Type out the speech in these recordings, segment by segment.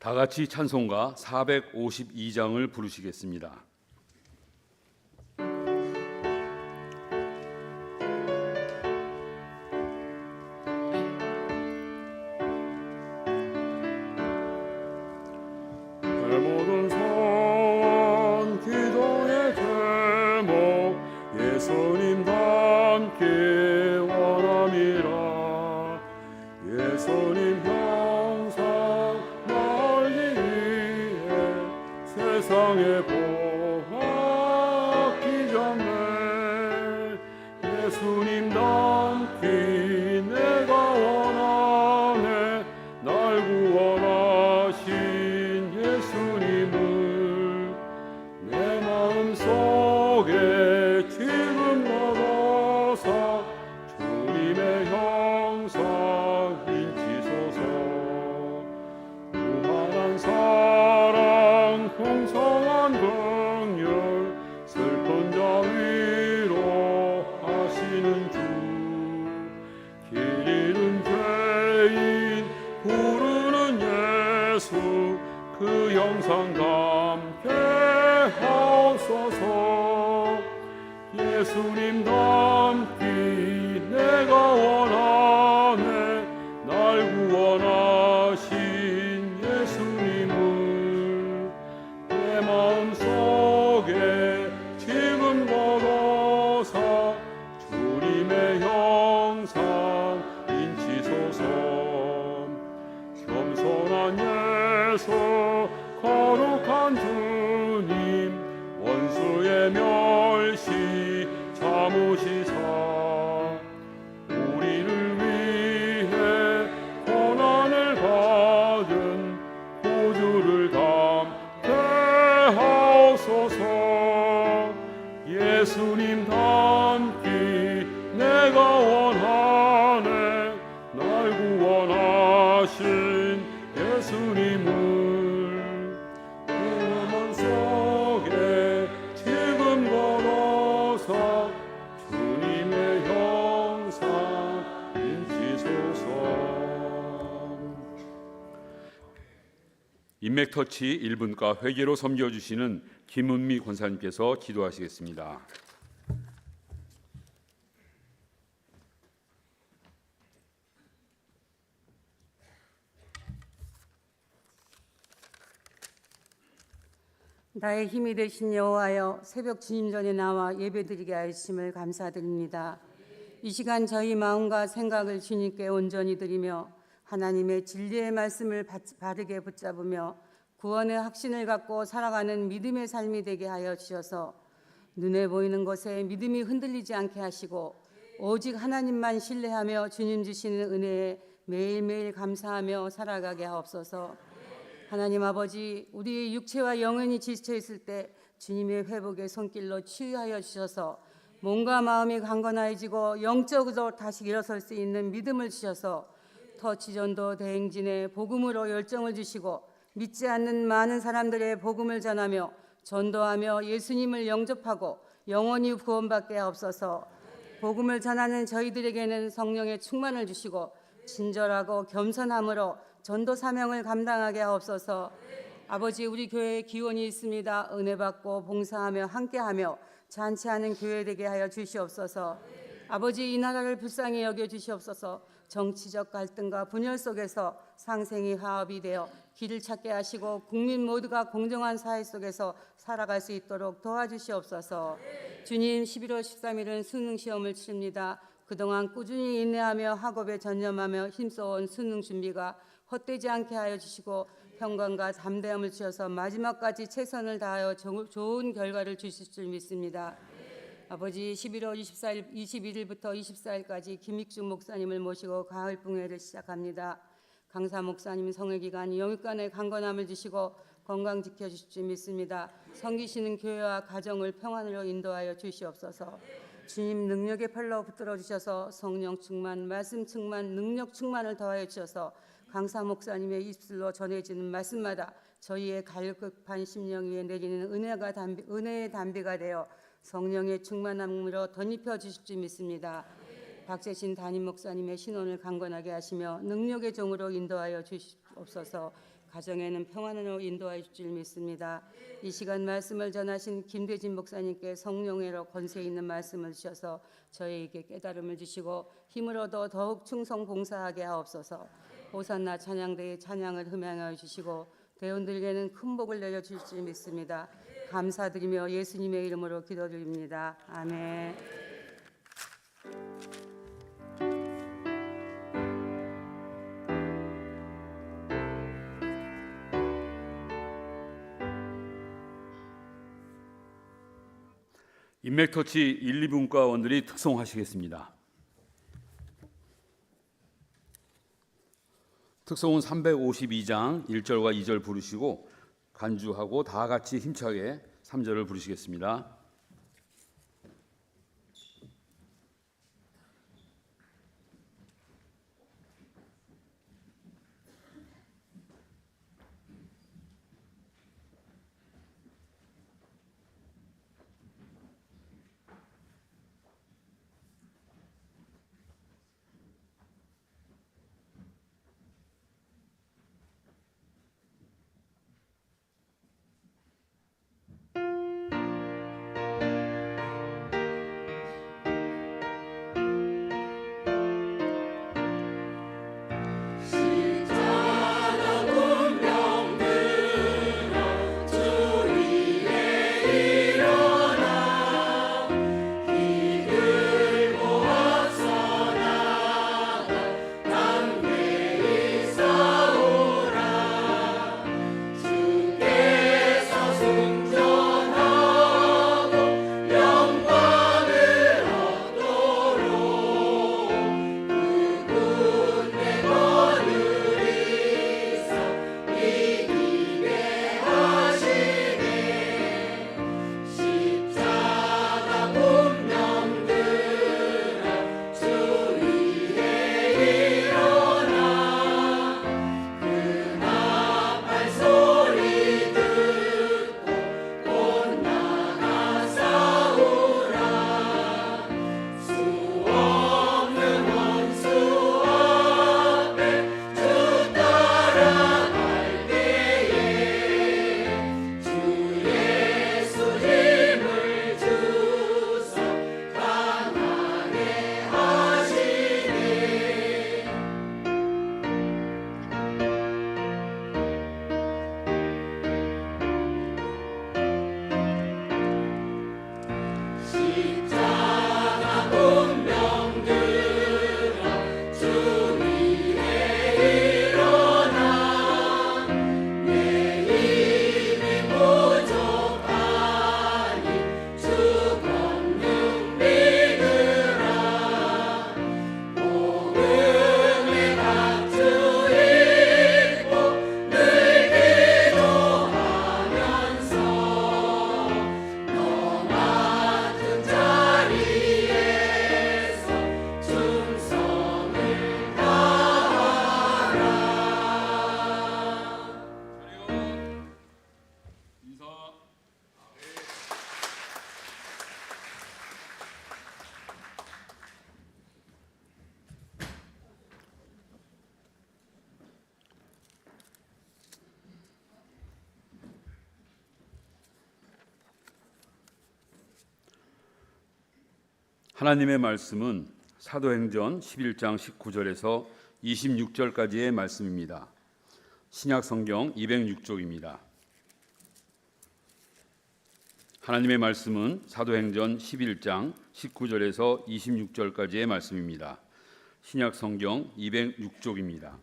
다 같이 찬송가 452장을 부르시겠습니다. 모든 선 기도의 제목 예수님 닮기 원함이라. 예수님 형상 날기 위해 세상에 보았기 전에 예수님 닮기 내가 원하네. 날 구원하신 예수님을 내 마음속에 지금 걸어서 주님의 형상 인치소서. 무한한 사랑 풍성한 긍휼 슬픈 자 위로 하시는 주. 길 잃은 죄인 부르는 예수 그 형상 담게 하옵소서. 예수님 닮기 내가 원하네. 날 구원하신 예수님을 내 마음속에 지금 걸어서 주님의 형상 인치소서. 겸손한 예수 거룩한 주님 원수의 멸시 참으시사 우리를 위해 고난을 받은 구주를 담게 하옵소서. 예수님 닮기 내가 원하네. 날 구원하신 예수님을 내 마음속에 지금 걸어서 주님의 형상 인치소서. 인맥터치 1분과 회개로 섬겨주시는 김은미 권사님께서 기도하시겠습니다. 나의 힘이 되신 여호와여, 새벽 주님 전에 나와 예배드리게 하심을 감사드립니다. 이 시간 저희 마음과 생각을 주님께 온전히 드리며 하나님의 진리의 말씀을 바르게 붙잡으며 구원의 확신을 갖고 살아가는 믿음의 삶이 되게 하여 주셔서 눈에 보이는 것에 믿음이 흔들리지 않게 하시고 오직 하나님만 신뢰하며 주님 주시는 은혜에 매일매일 감사하며 살아가게 하옵소서. 하나님 아버지, 우리의 육체와 영혼이 지쳐 있을 때 주님의 회복의 손길로 치유하여 주셔서 몸과 마음이 강건해지고 영적으로 다시 일어설 수 있는 믿음을 주셔서 터치전도 대행진에 복음으로 열정을 주시고 믿지 않는 많은 사람들의 복음을 전하며 전도하며 예수님을 영접하고 영원히 구원받게 하옵소서. 복음을 전하는 저희들에게는 성령의 충만을 주시고 친절하고 겸손함으로 전도 사명을 감당하게 하옵소서. 아버지, 우리 교회에 기원이 있습니다. 은혜 받고 봉사하며 함께하며 잔치하는 교회 되게 하여 주시옵소서. 아버지, 이 나라를 불쌍히 여겨 주시옵소서. 정치적 갈등과 분열 속에서 상생이 화합이 되어 길을 찾게 하시고 국민 모두가 공정한 사회 속에서 살아갈 수 있도록 도와주시옵소서. 주님, 11월 13일은 수능 시험을 치릅니다. 그동안 꾸준히 인내하며 학업에 전념하며 힘써온 수능 준비가 헛되지 않게 하여 주시고 평강과 담대함을 주셔서 마지막까지 최선을 다하여 좋은 결과를 주실 줄 믿습니다. 아버지, 11월 21일부터 24일까지 김익중 목사님을 모시고 가을붕회를 시작합니다. 강사 목사님 성회기간 영육간의 강건함을 주시고 건강 지켜주실 줄 믿습니다. 섬기시는 교회와 가정을 평안으로 인도하여 주시옵소서. 주님 능력의 팔로 붙들어 주셔서 성령 충만, 말씀 충만, 능력 충만을 더하여 주셔서 강사 목사님의 입술로 전해지는 말씀마다 저희의 갈급한 심령 위에 내리는 은혜의 담비가 되어 성령의 충만함으로 덧입혀 주실 줄 믿습니다. 박재신 담임 목사님의 신원을 강건하게 하시며 능력의 종으로 인도하여 주시옵소서. 가정에는 평안으로 인도하여 주실 줄 믿습니다. 이 시간 말씀을 전하신 김대진 목사님께 성령으로 권세 있는 말씀을 주셔서 저희에게 깨달음을 주시고 힘을 얻어 더욱 충성 봉사하게 하옵소서. 호산나 찬양대의 찬양을 흠양하여 주시고 대원들에게는 큰 복을 내려 주실 줄 믿습니다. 감사드리며 예수님의 이름으로 기도드립니다. 아멘. 인맥터치 1, 2분과원들이 특송하시겠습니다. 특송은 352장 1절과 2절 부르시고 간주하고 다 같이 힘차게 3절을 부르시겠습니다. 하나님의 말씀은 사도행전 11장 19절에서 26절까지의 말씀입니다. 신약 성경 206쪽입니다. 하나님의 말씀은 사도행전 11장 19절에서 26절까지의 말씀입니다. 신약 성경 206쪽입니다.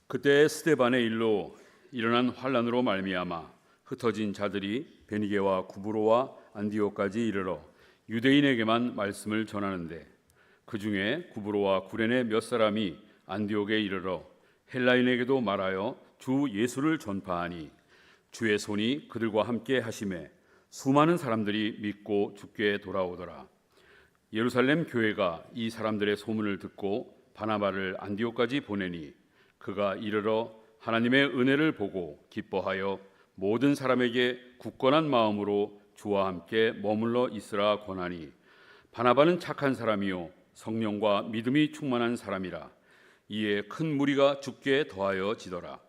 그때 스데반의 일로 일어난 환란으로 말미암아 흩어진 자들이 베니게와 구브로와 안디오까지 이르러 유대인에게만 말씀을 전하는데 그 중에 구브로와 구레네 몇 사람이 안디옥에 이르러 헬라인에게도 말하여 주 예수를 전파하니 주의 손이 그들과 함께 하심에 수많은 사람들이 믿고 주께 돌아오더라. 예루살렘 교회가 이 사람들의 소문을 듣고 바나바를 안디옥까지 보내니 그가 이르러 하나님의 은혜를 보고 기뻐하여 모든 사람에게 굳건한 마음으로 주와 함께 머물러 있으라 권하니 바나바는 착한 사람이요 성령과 믿음이 충만한 사람이라. 이에 큰 무리가 죽게 더하여 지더라.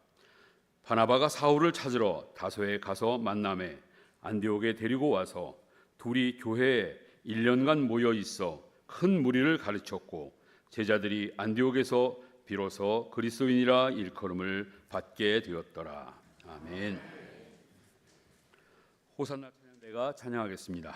바나바가 사울을 찾으러 다소에 가서 만나매 안디옥에 데리고 와서 둘이 교회에 1년간 모여 있어 큰 무리를 가르쳤고, 제자들이 안디옥에서 비로소 그리스도인이라 일컬음을 받게 되었더라. 아멘. 호산나 찬양대가 찬양하겠습니다.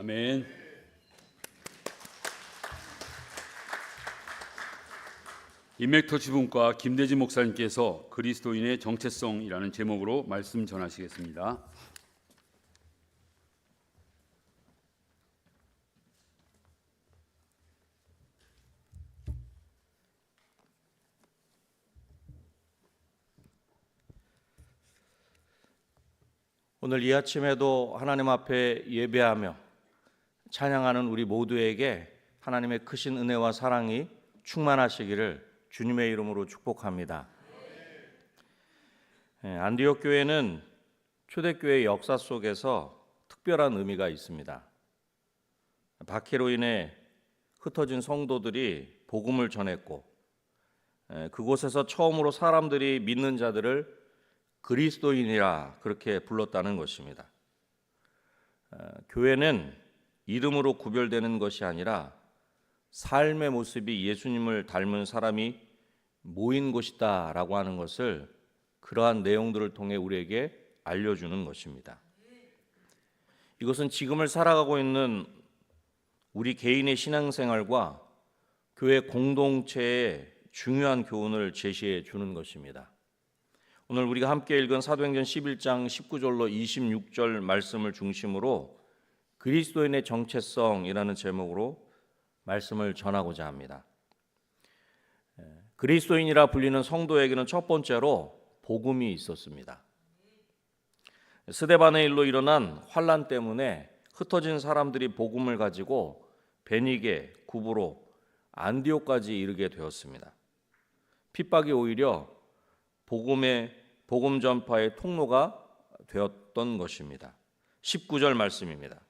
아멘. 인맥터 지분과 김대진 목사님께서 그리스도인의 정체성이라는 제목으로 말씀 전하시겠습니다. 오늘 이 아침에도 하나님 앞에 예배하며 찬양하는 우리 모두에게 하나님의 크신 은혜와 사랑이 충만하시기를 주님의 이름으로 축복합니다. 안디옥 교회는 초대교회의 역사 속에서 특별한 의미가 있습니다. 박해로 인해 흩어진 성도들이 복음을 전했고, 그곳에서 처음으로 사람들이 믿는 자들을 그리스도인이라 그렇게 불렀다는 것입니다. 교회는 이름으로 구별되는 것이 아니라 삶의 모습이 예수님을 닮은 사람이 모인 곳이다 라고 하는 것을 그러한 내용들을 통해 우리에게 알려주는 것입니다. 이것은 지금을 살아가고 있는 우리 개인의 신앙생활과 교회 공동체의 중요한 교훈을 제시해 주는 것입니다. 오늘 우리가 함께 읽은 사도행전 11장 19절로 26절 말씀을 중심으로 그리스도인의 정체성이라는 제목으로 말씀을 전하고자 합니다. 그리스도인이라 불리는 성도에게는 첫 번째로 복음이 있었습니다. 스데반의 일로 일어난 환난 때문에 흩어진 사람들이 복음을 가지고 베니게, 구브로, 안디옥까지 이르게 되었습니다. 핍박이 오히려 복음 전파의 통로가 되었던 것입니다. 19절 말씀입니다.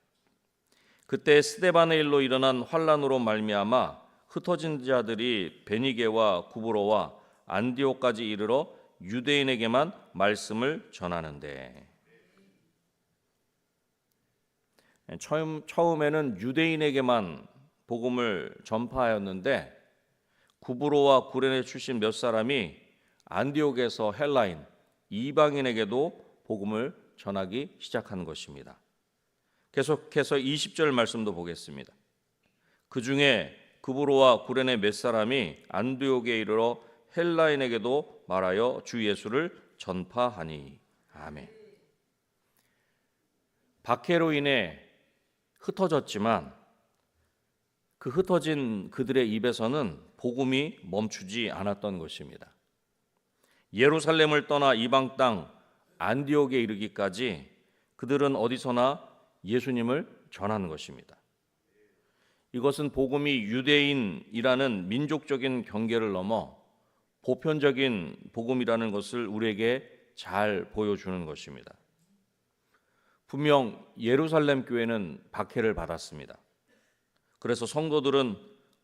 그때 스데반의 일로 일어난 환난으로 말미암아 흩어진 자들이 베니게와 구브로와 안디옥까지 이르러 유대인에게만 말씀을 전하는데, 처음에는 유대인에게만 복음을 전파하였는데 구브로와 구레네 출신 몇 사람이 안디옥에서 헬라인, 이방인에게도 복음을 전하기 시작한 것입니다. 계속해서 20절 말씀도 보겠습니다. 그 중에 구브로와 구레네 몇 사람이 안디옥에 이르러 헬라인에게도 말하여 주 예수를 전파하니. 아멘. 박해로 인해 흩어졌지만 그 흩어진 그들의 입에서는 복음이 멈추지 않았던 것입니다. 예루살렘을 떠나 이방 땅 안디옥에 이르기까지 그들은 어디서나 예수님을 전하는 것입니다. 이것은 복음이 유대인이라는 민족적인 경계를 넘어 보편적인 복음이라는 것을 우리에게 잘 보여주는 것입니다. 분명 예루살렘 교회는 박해를 받았습니다. 그래서 성도들은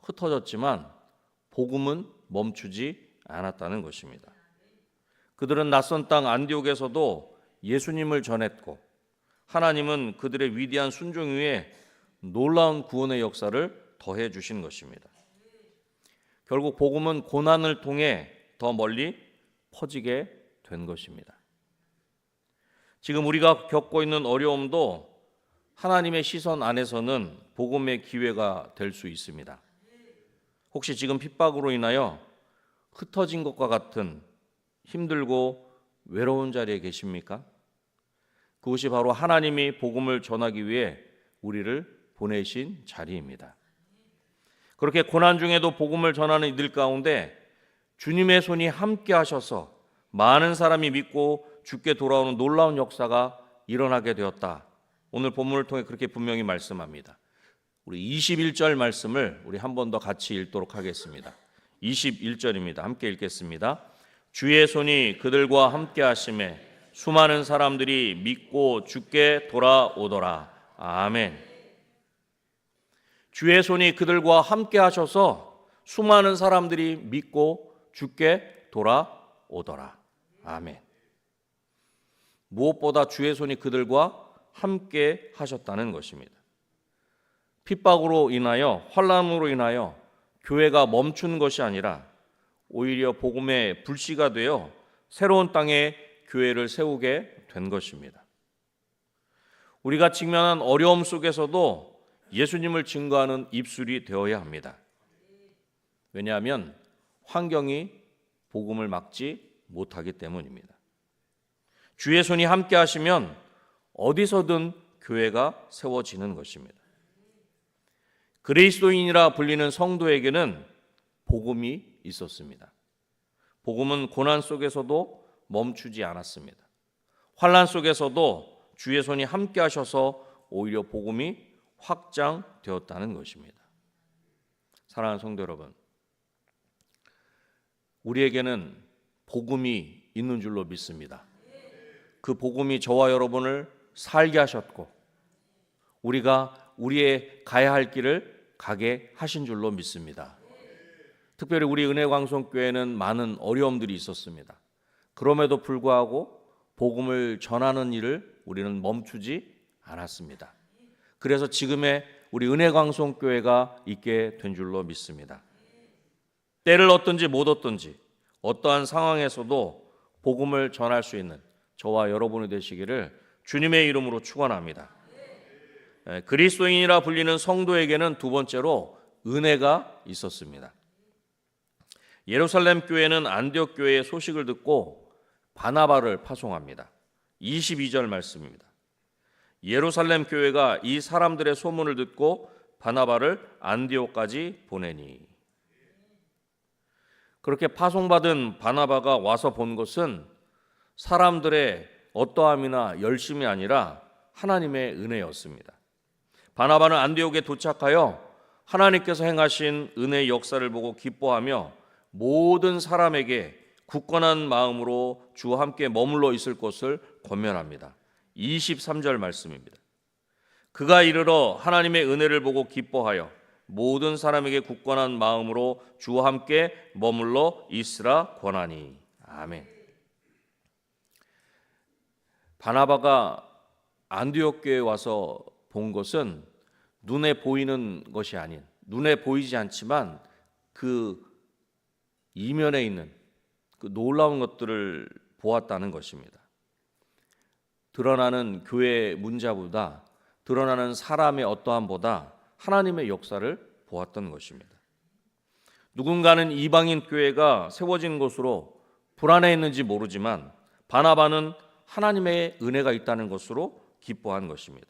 흩어졌지만 복음은 멈추지 않았다는 것입니다. 그들은 낯선 땅 안디옥에서도 예수님을 전했고 하나님은 그들의 위대한 순종 위에 놀라운 구원의 역사를 더해 주신 것입니다. 결국 복음은 고난을 통해 더 멀리 퍼지게 된 것입니다. 지금 우리가 겪고 있는 어려움도 하나님의 시선 안에서는 복음의 기회가 될 수 있습니다. 혹시 지금 핍박으로 인하여 흩어진 것과 같은 힘들고 외로운 자리에 계십니까? 그것이 바로 하나님이 복음을 전하기 위해 우리를 보내신 자리입니다. 그렇게 고난 중에도 복음을 전하는 이들 가운데 주님의 손이 함께 하셔서 많은 사람이 믿고 주께 돌아오는 놀라운 역사가 일어나게 되었다. 오늘 본문을 통해 그렇게 분명히 말씀합니다. 우리 21절 말씀을 우리 한 번 더 같이 읽도록 하겠습니다. 21절입니다. 함께 읽겠습니다. 주의 손이 그들과 함께 하심에 수많은 사람들이 믿고 주께 돌아오더라. 아멘. 주의 손이 그들과 함께 하셔서 수많은 사람들이 믿고 주께 돌아오더라. 아멘. 무엇보다 주의 손이 그들과 함께 하셨다는 것입니다. 핍박으로 인하여, 환난으로 인하여 교회가 멈춘 것이 아니라 오히려 복음의 불씨가 되어 새로운 땅에 교회를 세우게 된 것입니다. 우리가 직면한 어려움 속에서도 예수님을 증거하는 입술이 되어야 합니다. 왜냐하면 환경이 복음을 막지 못하기 때문입니다. 주의 손이 함께 하시면 어디서든 교회가 세워지는 것입니다. 그리스도인이라 불리는 성도에게는 복음이 있었습니다. 복음은 고난 속에서도 멈추지 않았습니다. 환난 속에서도 주의 손이 함께 하셔서 오히려 복음이 확장되었다는 것입니다. 사랑하는 성도 여러분, 우리에게는 복음이 있는 줄로 믿습니다. 그 복음이 저와 여러분을 살게 하셨고 우리가 우리의 가야 할 길을 가게 하신 줄로 믿습니다. 특별히 우리 은혜광송교회는 많은 어려움들이 있었습니다. 그럼에도 불구하고 복음을 전하는 일을 우리는 멈추지 않았습니다. 그래서 지금의 우리 은혜광송교회가 있게 된 줄로 믿습니다. 때를 얻든지 못 얻든지 어떠한 상황에서도 복음을 전할 수 있는 저와 여러분이 되시기를 주님의 이름으로 축원합니다. 그리스도인이라 불리는 성도에게는 두 번째로 은혜가 있었습니다. 예루살렘 교회는 안디옥 교회의 소식을 듣고 바나바를 파송합니다. 22절 말씀입니다. 예루살렘 교회가 이 사람들의 소문을 듣고 바나바를 안디옥까지 보내니. 그렇게 파송받은 바나바가 와서 본 것은 사람들의 어떠함이나 열심이 아니라 하나님의 은혜였습니다. 바나바는 안디옥에 도착하여 하나님께서 행하신 은혜의 역사를 보고 기뻐하며 모든 사람에게 굳건한 마음으로 주와 함께 머물러 있을 것을 권면합니다. 23절 말씀입니다. 그가 이르러 하나님의 은혜를 보고 기뻐하여 모든 사람에게 굳건한 마음으로 주와 함께 머물러 있으라 권하니. 아멘. 바나바가 안디옥 교회에 와서 본 것은 눈에 보이는 것이 아닌, 눈에 보이지 않지만 그 이면에 있는 그 놀라운 것들을 보았다는 것입니다. 드러나는 교회의 문자보다, 드러나는 사람의 어떠함보다 하나님의 역사를 보았던 것입니다. 누군가는 이방인 교회가 세워진 것으로 불안해했는지 모르지만 바나바는 하나님의 은혜가 있다는 것으로 기뻐한 것입니다.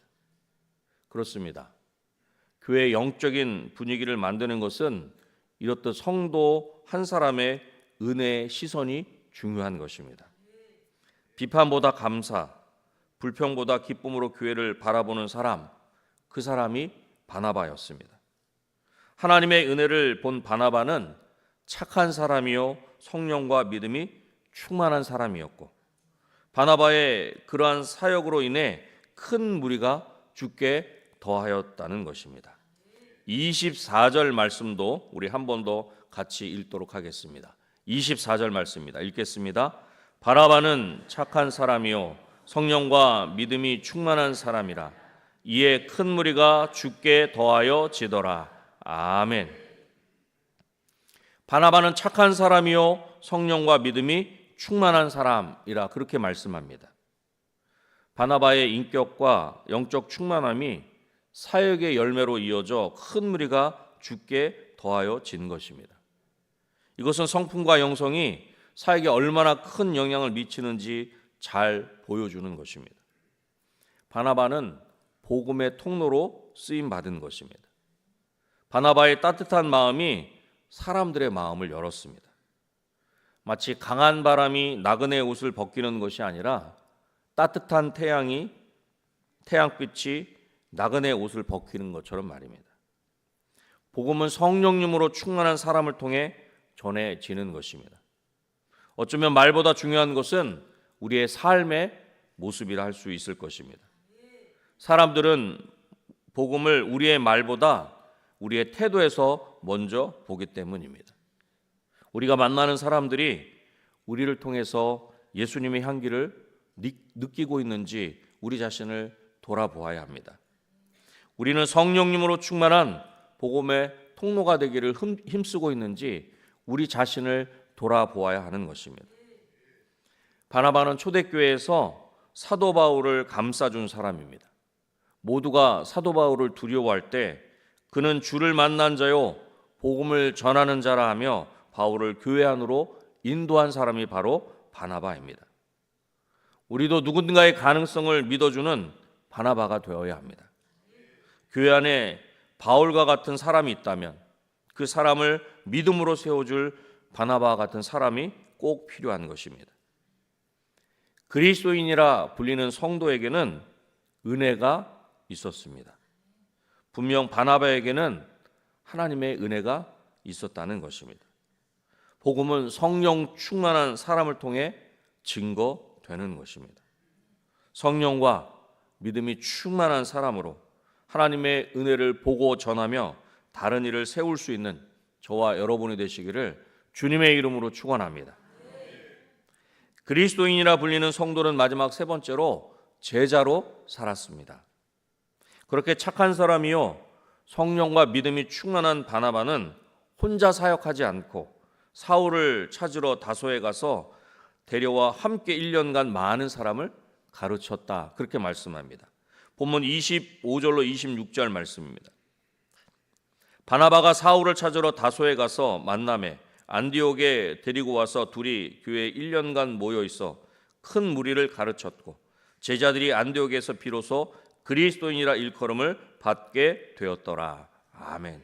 그렇습니다. 교회의 영적인 분위기를 만드는 것은 이렇듯 성도 한 사람의 은혜의 시선이 중요한 것입니다. 비판보다 감사, 불평보다 기쁨으로 교회를 바라보는 사람, 그 사람이 바나바였습니다. 하나님의 은혜를 본 바나바는 착한 사람이요 성령과 믿음이 충만한 사람이었고, 바나바의 그러한 사역으로 인해 큰 무리가 죽게 더하였다는 것입니다. 24절 말씀도 우리 한 번 더 같이 읽도록 하겠습니다. 24절 말씀입니다. 읽겠습니다. 바나바는 착한 사람이요 성령과 믿음이 충만한 사람이라 이에 큰 무리가 죽게 더하여 지더라. 아멘. 바나바는 착한 사람이요 성령과 믿음이 충만한 사람이라 그렇게 말씀합니다. 바나바의 인격과 영적 충만함이 사역의 열매로 이어져 큰 무리가 죽게 더하여 진 것입니다. 이것은 성품과 영성이 사역에 얼마나 큰 영향을 미치는지 잘 보여주는 것입니다. 바나바는 복음의 통로로 쓰임 받은 것입니다. 바나바의 따뜻한 마음이 사람들의 마음을 열었습니다. 마치 강한 바람이 나그네 옷을 벗기는 것이 아니라 따뜻한 태양빛이 나그네 옷을 벗기는 것처럼 말입니다. 복음은 성령님으로 충만한 사람을 통해 전해지는 것입니다. 어쩌면 말보다 중요한 것은 우리의 삶의 모습이라 할 수 있을 것입니다. 사람들은 복음을 우리의 말보다 우리의 태도에서 먼저 보기 때문입니다. 우리가 만나는 사람들이 우리를 통해서 예수님의 향기를 느끼고 있는지 우리 자신을 돌아보아야 합니다. 우리는 성령님으로 충만한 복음의 통로가 되기를 힘쓰고 있는지 우리 자신을 돌아보아야 하는 것입니다. 바나바는 초대교회에서 사도 바울을 감싸준 사람입니다. 모두가 사도 바울을 두려워할 때 그는 주를 만난 자요 복음을 전하는 자라 하며 바울을 교회 안으로 인도한 사람이 바로 바나바입니다. 우리도 누군가의 가능성을 믿어주는 바나바가 되어야 합니다. 교회 안에 바울과 같은 사람이 있다면 그 사람을 믿음으로 세워줄 바나바와 같은 사람이 꼭 필요한 것입니다. 그리스도인이라 불리는 성도에게는 은혜가 있었습니다. 분명 바나바에게는 하나님의 은혜가 있었다는 것입니다. 복음은 성령 충만한 사람을 통해 증거되는 것입니다. 성령과 믿음이 충만한 사람으로 하나님의 은혜를 보고 전하며 다른 일을 세울 수 있는 저와 여러분이 되시기를 주님의 이름으로 축원합니다. 그리스도인이라 불리는 성도는 마지막 세 번째로 제자로 살았습니다. 그렇게 착한 사람이요 성령과 믿음이 충만한 바나바는 혼자 사역하지 않고 사울을 찾으러 다소에 가서 데려와 함께 1년간 많은 사람을 가르쳤다. 그렇게 말씀합니다. 본문 25절로 26절 말씀입니다. 바나바가 사울을 찾으러 다소에 가서 만남에 안디옥에 데리고 와서 둘이 교회에 1년간 모여 있어 큰 무리를 가르쳤고 제자들이 안디옥에서 비로소 그리스도인이라 일컬음을 받게 되었더라. 아멘.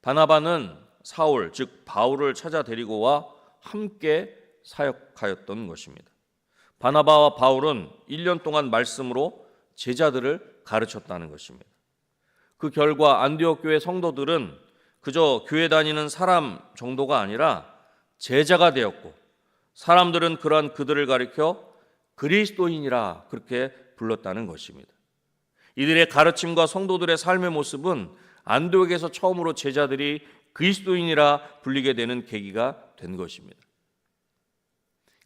바나바는 사울 즉 바울을 찾아 데리고 와 함께 사역하였던 것입니다. 바나바와 바울은 1년 동안 말씀으로 제자들을 가르쳤다는 것입니다. 그 결과 안디옥 교회 성도들은 그저 교회 다니는 사람 정도가 아니라 제자가 되었고 사람들은 그러한 그들을 가리켜 그리스도인이라 그렇게 불렀다는 것입니다. 이들의 가르침과 성도들의 삶의 모습은 안디옥에서 처음으로 제자들이 그리스도인이라 불리게 되는 계기가 된 것입니다.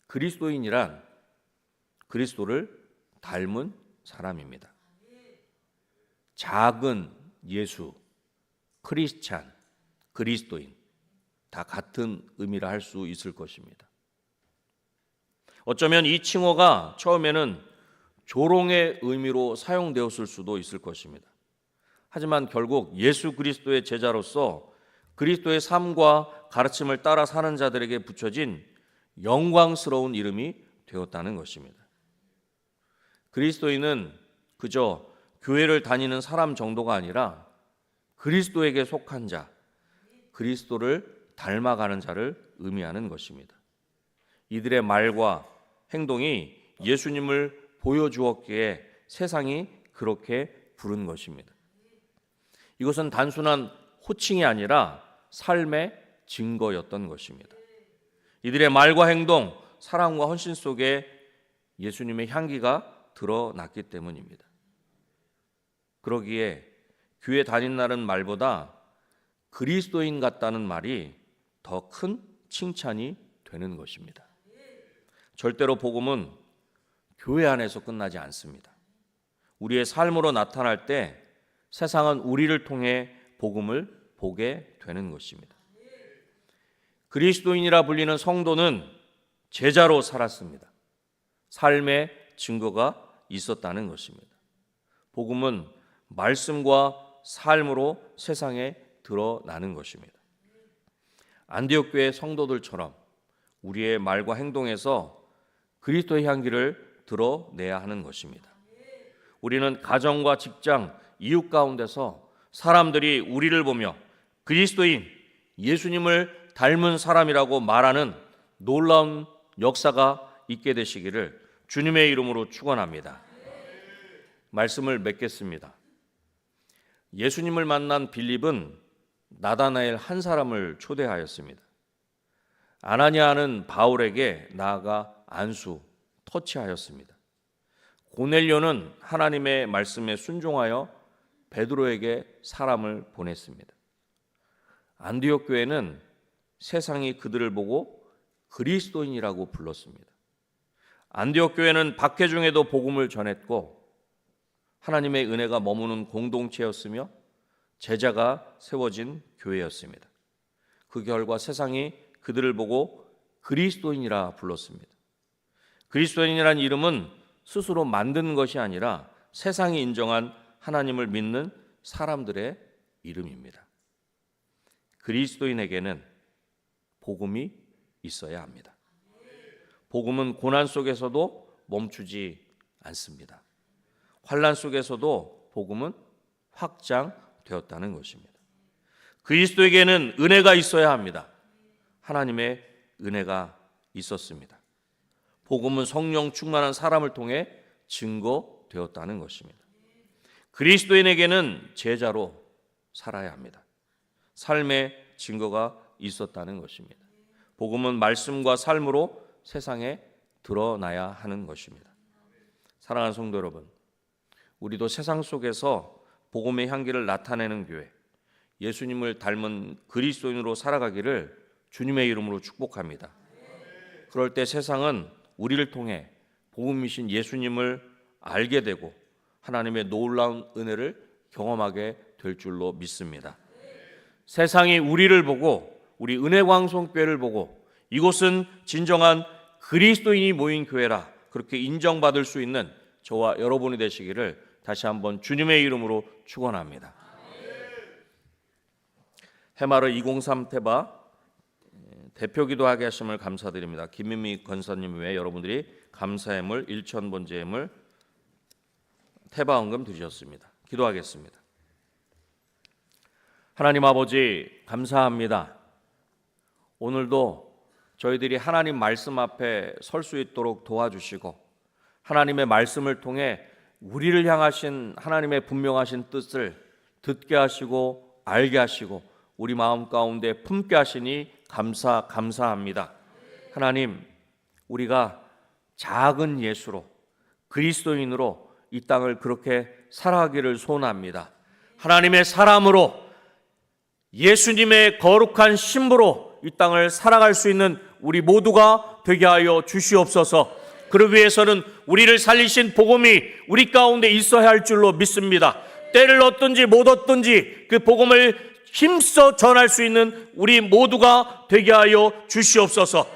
그리스도인이란 그리스도를 닮은 사람입니다. 작은 예수, 크리스찬, 그리스도인 다 같은 의미라 할 수 있을 것입니다. 어쩌면 이 칭호가 처음에는 조롱의 의미로 사용되었을 수도 있을 것입니다. 하지만 결국 예수 그리스도의 제자로서 그리스도의 삶과 가르침을 따라 사는 자들에게 붙여진 영광스러운 이름이 되었다는 것입니다. 그리스도인은 그저 교회를 다니는 사람 정도가 아니라 그리스도에게 속한 자, 그리스도를 닮아가는 자를 의미하는 것입니다. 이들의 말과 행동이 예수님을 보여주었기에 세상이 그렇게 부른 것입니다. 이것은 단순한 호칭이 아니라 삶의 증거였던 것입니다. 이들의 말과 행동, 사랑과 헌신 속에 예수님의 향기가 드러났기 때문입니다. 그러기에 교회 다닌다는 말보다 그리스도인 같다는 말이 더 큰 칭찬이 되는 것입니다. 절대로 복음은 교회 안에서 끝나지 않습니다. 우리의 삶으로 나타날 때 세상은 우리를 통해 복음을 보게 되는 것입니다. 그리스도인이라 불리는 성도는 제자로 살았습니다. 삶의 증거가 있었다는 것입니다. 복음은 말씀과 삶으로 세상에 드러나는 것입니다. 안디옥 교회 성도들처럼 우리의 말과 행동에서 그리스도의 향기를 드러내야 하는 것입니다. 우리는 가정과 직장, 이웃 가운데서 사람들이 우리를 보며 그리스도인, 예수님을 닮은 사람이라고 말하는 놀라운 역사가 있게 되시기를 주님의 이름으로 축원합니다. 말씀을 맺겠습니다. 예수님을 만난 빌립은 나다나엘 한 사람을 초대하였습니다. 아나니아는 바울에게 나아가 안수, 터치하였습니다. 고넬료는 하나님의 말씀에 순종하여 베드로에게 사람을 보냈습니다. 안디옥 교회는 세상이 그들을 보고 그리스도인이라고 불렀습니다. 안디옥 교회는 박해 중에도 복음을 전했고 하나님의 은혜가 머무는 공동체였으며 제자가 세워진 교회였습니다. 그 결과 세상이 그들을 보고 그리스도인이라 불렀습니다. 그리스도인이란 이름은 스스로 만든 것이 아니라 세상이 인정한 하나님을 믿는 사람들의 이름입니다. 그리스도인에게는 복음이 있어야 합니다. 복음은 고난 속에서도 멈추지 않습니다. 환난 속에서도 복음은 확장되었다는 것입니다. 그리스도에게는 은혜가 있어야 합니다. 하나님의 은혜가 있었습니다. 복음은 성령 충만한 사람을 통해 증거되었다는 것입니다. 그리스도인에게는 제자로 살아야 합니다. 삶의 증거가 있었다는 것입니다. 복음은 말씀과 삶으로 세상에 드러나야 하는 것입니다. 사랑하는 성도 여러분, 우리도 세상 속에서 복음의 향기를 나타내는 교회, 예수님을 닮은 그리스도인으로 살아가기를 주님의 이름으로 축복합니다. 그럴 때 세상은 우리를 통해 복음이신 예수님을 알게 되고 하나님의 놀라운 은혜를 경험하게 될 줄로 믿습니다. 세상이 우리를 보고 우리 은혜광송교회를 보고 이곳은 진정한 그리스도인이 모인 교회라 그렇게 인정받을 수 있는 저와 여러분이 되시기를 다시 한번 주님의 이름으로 축원합니다. 해마르 203 태바 대표 기도하게 하심을 감사드립니다. 김민미 권사님 외에 여러분들이 감사의 물 1,000번제의 물 태바 헌금 드리셨습니다. 기도하겠습니다. 하나님 아버지 감사합니다. 오늘도 저희들이 하나님 말씀 앞에 설 수 있도록 도와주시고 하나님의 말씀을 통해 우리를 향하신 하나님의 분명하신 뜻을 듣게 하시고 알게 하시고 우리 마음 가운데 품게 하시니 감사합니다. 하나님, 우리가 작은 예수로 그리스도인으로 이 땅을 그렇게 살아가기를 소원합니다. 하나님의 사람으로 예수님의 거룩한 신부로 이 땅을 살아갈 수 있는 우리 모두가 되게 하여 주시옵소서. 그러기 위해서는 우리를 살리신 복음이 우리 가운데 있어야 할 줄로 믿습니다. 때를 얻든지 못 얻든지 그 복음을 힘써 전할 수 있는 우리 모두가 되게 하여 주시옵소서.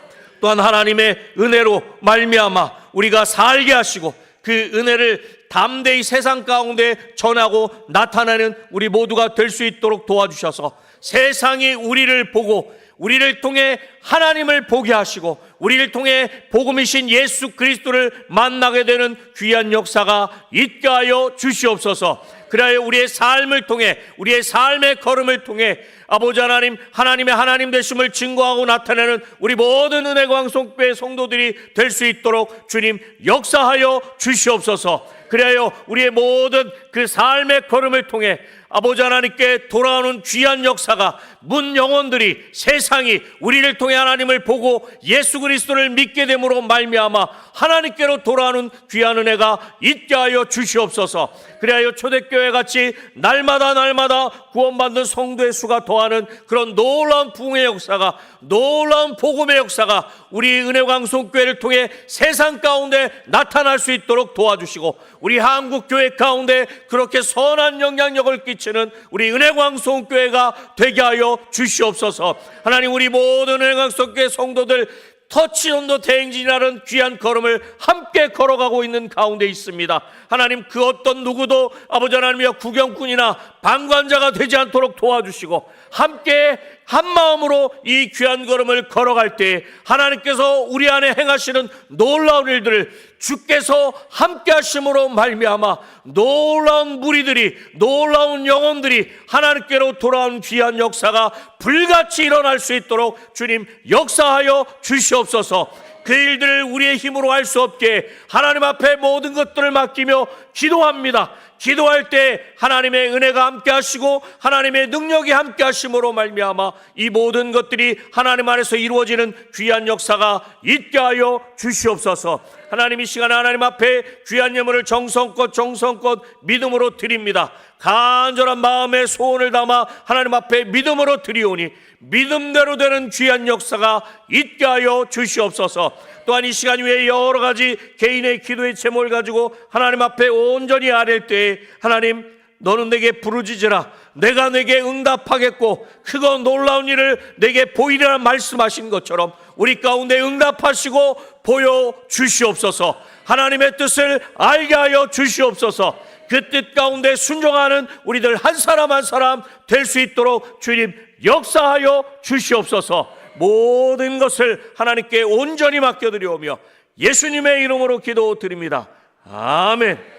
또한 하나님의 은혜로 말미암아 우리가 살게 하시고 그 은혜를 담대히 세상 가운데 전하고 나타내는 우리 모두가 될 수 있도록 도와주셔서 세상이 우리를 보고 우리를 통해 하나님을 보게 하시고 우리를 통해 복음이신 예수 그리스도를 만나게 되는 귀한 역사가 있게 하여 주시옵소서. 그래야 우리의 삶을 통해 우리의 삶의 걸음을 통해 아버지 하나님, 하나님의 하나님 되심을 증거하고 나타내는 우리 모든 은혜광송교회 성도들이 될 수 있도록 주님 역사하여 주시옵소서. 그래야 우리의 모든 그 삶의 걸음을 통해 아버지 하나님께 돌아오는 귀한 역사가 문 영혼들이 세상이 우리를 통해 하나님을 보고 예수 그리스도를 믿게 됨으로 말미암아 하나님께로 돌아오는 귀한 은혜가 있게 하여 주시옵소서. 그래야 초대교회 같이 날마다 구원받는 성도의 수가 더하는 그런 놀라운 부흥의 역사가, 놀라운 복음의 역사가 우리 은혜광송교회를 통해 세상 가운데 나타날 수 있도록 도와주시고 우리 한국교회 가운데 그렇게 선한 영향력을 끼치는 우리 은혜광송교회가 되게 하여 주시옵소서. 하나님, 우리 모든 은혜광송교회 성도들 터치온도 대행진이라는 귀한 걸음을 함께 걸어가고 있는 가운데 있습니다. 하나님, 그 어떤 누구도 아버지 하나님이여 구경꾼이나 방관자가 되지 않도록 도와주시고 함께 한 마음으로 이 귀한 걸음을 걸어갈 때 하나님께서 우리 안에 행하시는 놀라운 일들을 주께서 함께 하심으로 말미암아 놀라운 무리들이, 놀라운 영혼들이 하나님께로 돌아온 귀한 역사가 불같이 일어날 수 있도록 주님 역사하여 주시옵소서. 그 일들을 우리의 힘으로 할 수 없게 하나님 앞에 모든 것들을 맡기며 기도합니다. 기도할 때 하나님의 은혜가 함께 하시고 하나님의 능력이 함께 하심으로 말미암아 이 모든 것들이 하나님 안에서 이루어지는 귀한 역사가 있게 하여 주시옵소서. 하나님, 이 시간에 하나님 앞에 귀한 예물을 정성껏 믿음으로 드립니다. 간절한 마음의 소원을 담아 하나님 앞에 믿음으로 드리오니 믿음대로 되는 귀한 역사가 있게 하여 주시옵소서. 또한 이 시간 위에 여러 가지 개인의 기도의 제목을 가지고 하나님 앞에 온전히 아랠 때에 하나님, 너는 내게 부르짖으라, 내가 내게 응답하겠고 크고 놀라운 일을 내게 보이리라 말씀하신 것처럼 우리 가운데 응답하시고 보여주시옵소서. 하나님의 뜻을 알게 하여 주시옵소서. 그 뜻 가운데 순종하는 우리들 한 사람 한 사람 될 수 있도록 주님 역사하여 주시옵소서. 모든 것을 하나님께 온전히 맡겨드리오며 예수님의 이름으로 기도드립니다. 아멘.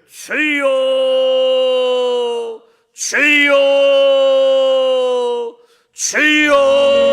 주여, 주여, 주여.